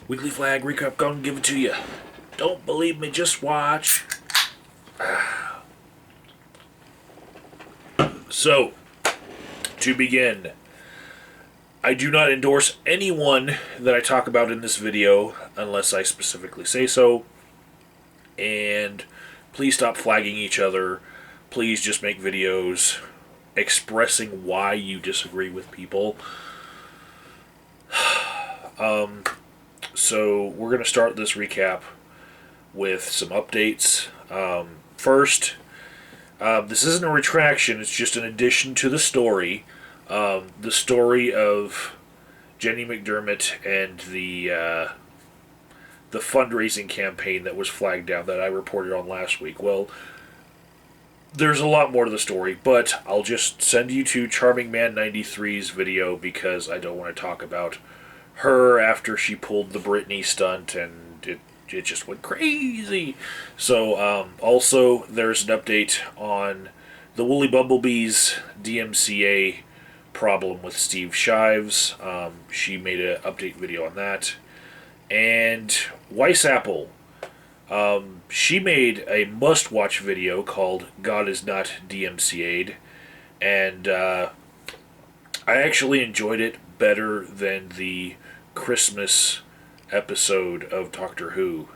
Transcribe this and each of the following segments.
Weekly flag recap, gonna give it to you. Don't believe me, just watch. So, to begin, I do not endorse anyone that I talk about in this video unless I specifically say so. And please stop flagging each other. Please just make videos expressing why you disagree with people. So we're going to start this recap with some updates. First, this isn't a retraction, it's just an addition to the story. The story of Jenny McDermott and the fundraising campaign that was flagged down that I reported on last week. Well, there's a lot more to the story, but I'll just send you to Charming Man 93's video because I don't want to talk about her after she pulled the Britney stunt and it just went crazy. So, also, there's an update on the Wooly Bumblebee's DMCA problem with Steve Shives. She made an update video on that. And WeisApple, she made a must-watch video called God Is Not DMCA'd, and I actually enjoyed it better than the Christmas episode of Doctor Who.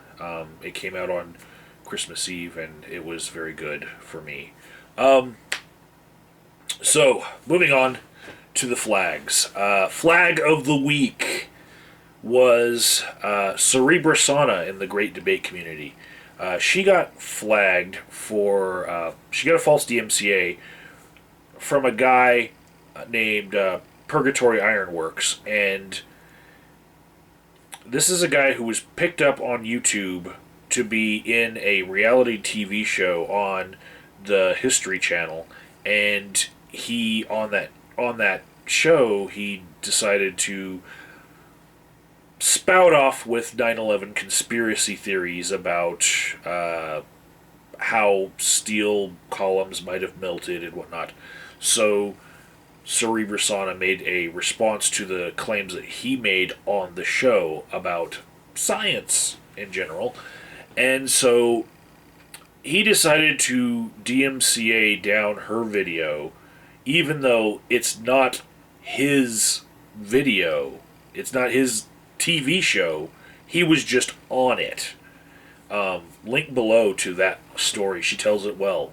It came out on Christmas Eve, and it was very good for me. So, moving on to the flags. Flag of the week was Cerebra Sana in the Great Debate Community. She got flagged for... she got a false DMCA from a guy named Purgatory Ironworks, and this is a guy who was picked up on YouTube to be in a reality TV show on the History Channel, and he on that show he decided to spout off with 9/11 conspiracy theories about how steel columns might have melted and whatnot. So Cerebra Sana made a response to the claims that he made on the show about science in general. And so he decided to DMCA down her video, even though it's not his video, it's not his TV show, he was just on it. Link below to that story, she tells it well.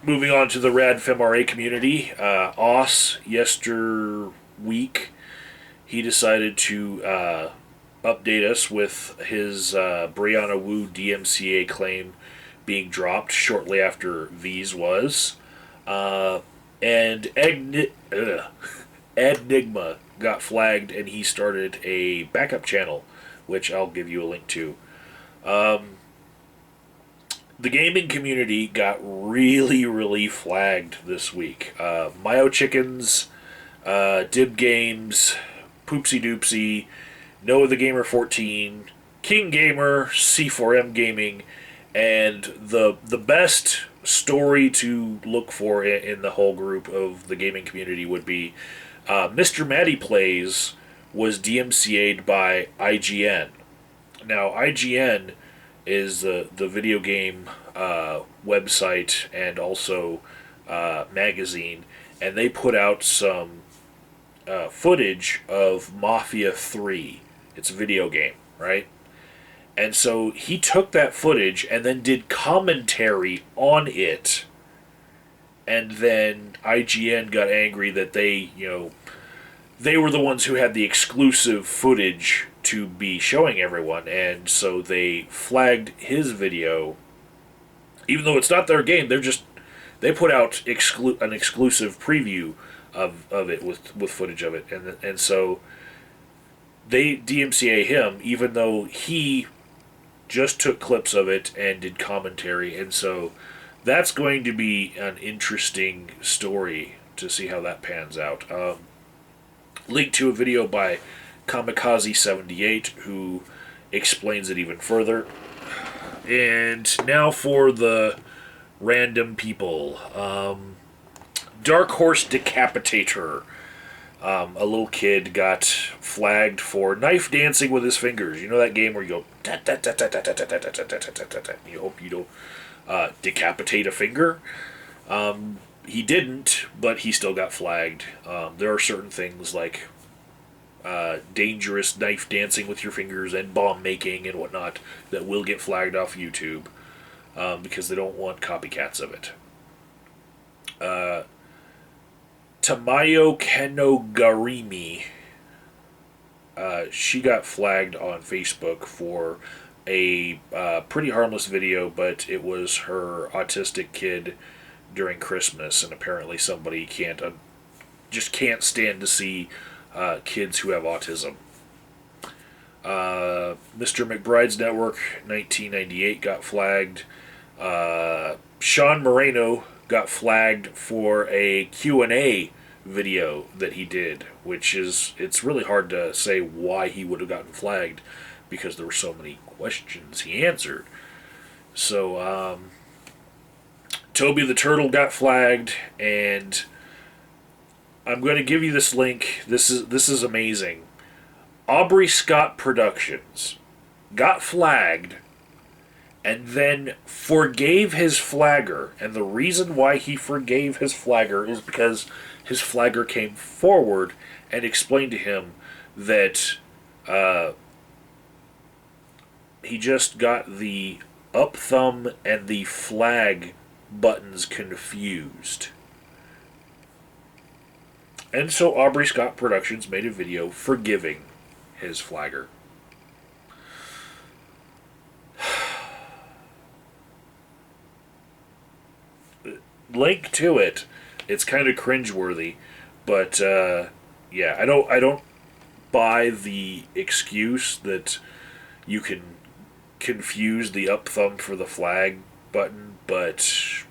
Moving on to the RadFeMRA Community, Oss, week, he decided to update us with his Brianna Wu DMCA claim being dropped shortly after Vee's was. And Nygma got flagged, and he started a backup channel, which I'll give you a link to. The gaming community got really flagged this week. MayoChickens, Dib Games, PoopsyDoopsy, Noah the Gamer 14, kinggamer, C4m Gaming, and the best story to look for in the whole group of the gaming community would be MrMattyPlays was DMCA'd by IGN. Now, IGN is the video game website and also magazine, and they put out some footage of Mafia 3. It's a video game, right? And so he took that footage and then did commentary on it, and then IGN got angry that they were the ones who had the exclusive footage to be showing everyone, and so they flagged his video. Even though it's not their game, they put out an exclusive preview of it with footage of it, and so they DMCA him, even though he just took clips of it and did commentary, and so that's going to be an interesting story to see how that pans out. Link to a video by Kamikaze78, who explains it even further. And now for the random people. Darkhorse Decapitator. A little kid got flagged for knife dancing with his fingers. You know that game where you go you hope you don't decapitate a finger. He didn't, but he still got flagged. There are certain things like dangerous knife dancing with your fingers and bomb making and whatnot that will get flagged off YouTube because they don't want copycats of it. Tamayokenogarimi, she got flagged on Facebook for a pretty harmless video, but it was her autistic kid during Christmas, and apparently somebody just can't stand to see kids who have autism. Mr. McBride's Network 1998 got flagged. Sean Moreno got flagged for a Q&A video that he did, which it's really hard to say why he would have gotten flagged because there were so many questions he answered. So, Toby the Turtle got flagged, and I'm going to give you this link. This is amazing. Aubree Scott Productions got flagged and then forgave his flagger. And the reason why he forgave his flagger is because his flagger came forward and explained to him that he just got the up thumb and the flag buttons confused. And so Aubree Scott Productions made a video forgiving his flagger. Link to it. It's kind of cringeworthy, but yeah, I don't buy the excuse that you can confuse the up thumb for the flag button, but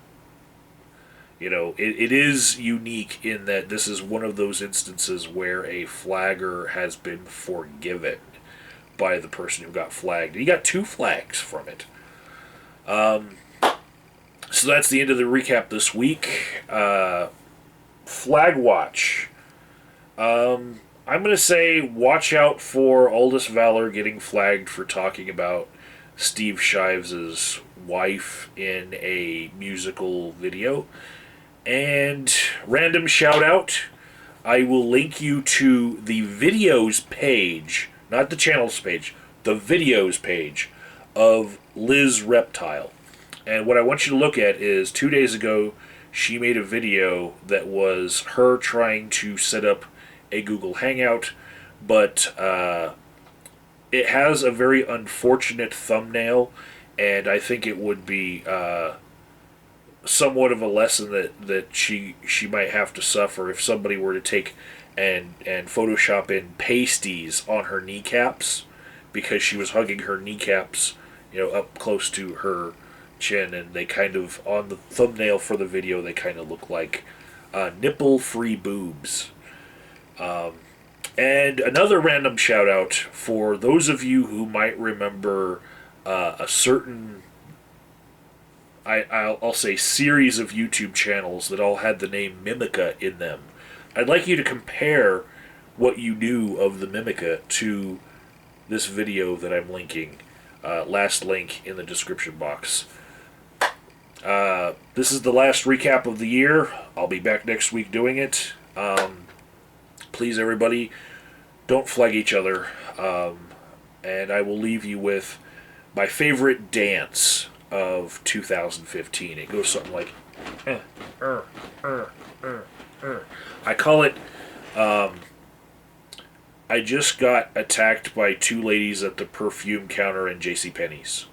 you know, it is unique in that this is one of those instances where a flagger has been forgiven by the person who got flagged. He got 2 flags from it. So that's the end of the recap this week. Flag Watch. I'm going to say watch out for Aldous Valor getting flagged for talking about Steve Shives' wife in a musical video. And random shout out, I will link you to the videos page, not the channels page, the videos page of Liz Reptile. And what I want you to look at is 2 days ago, she made a video that was her trying to set up a Google Hangout, but it has a very unfortunate thumbnail, and I think it would be somewhat of a lesson that she might have to suffer if somebody were to take and Photoshop in pasties on her kneecaps, because she was hugging her kneecaps, you know, up close to her chin, and they kind of, on the thumbnail for the video, they kind of look like nipple-free boobs. And another random shout out for those of you who might remember a certain, I'll say, series of YouTube channels that all had the name Mimica in them. I'd like you to compare what you knew of the Mimica to this video that I'm linking. Last link in the description box. This is the last recap of the year. I'll be back next week doing it. Please, everybody, don't flag each other. And I will leave you with my favorite dance of 2015. It goes something like... I call it... I just got attacked by 2 ladies at the perfume counter in JCPenney's.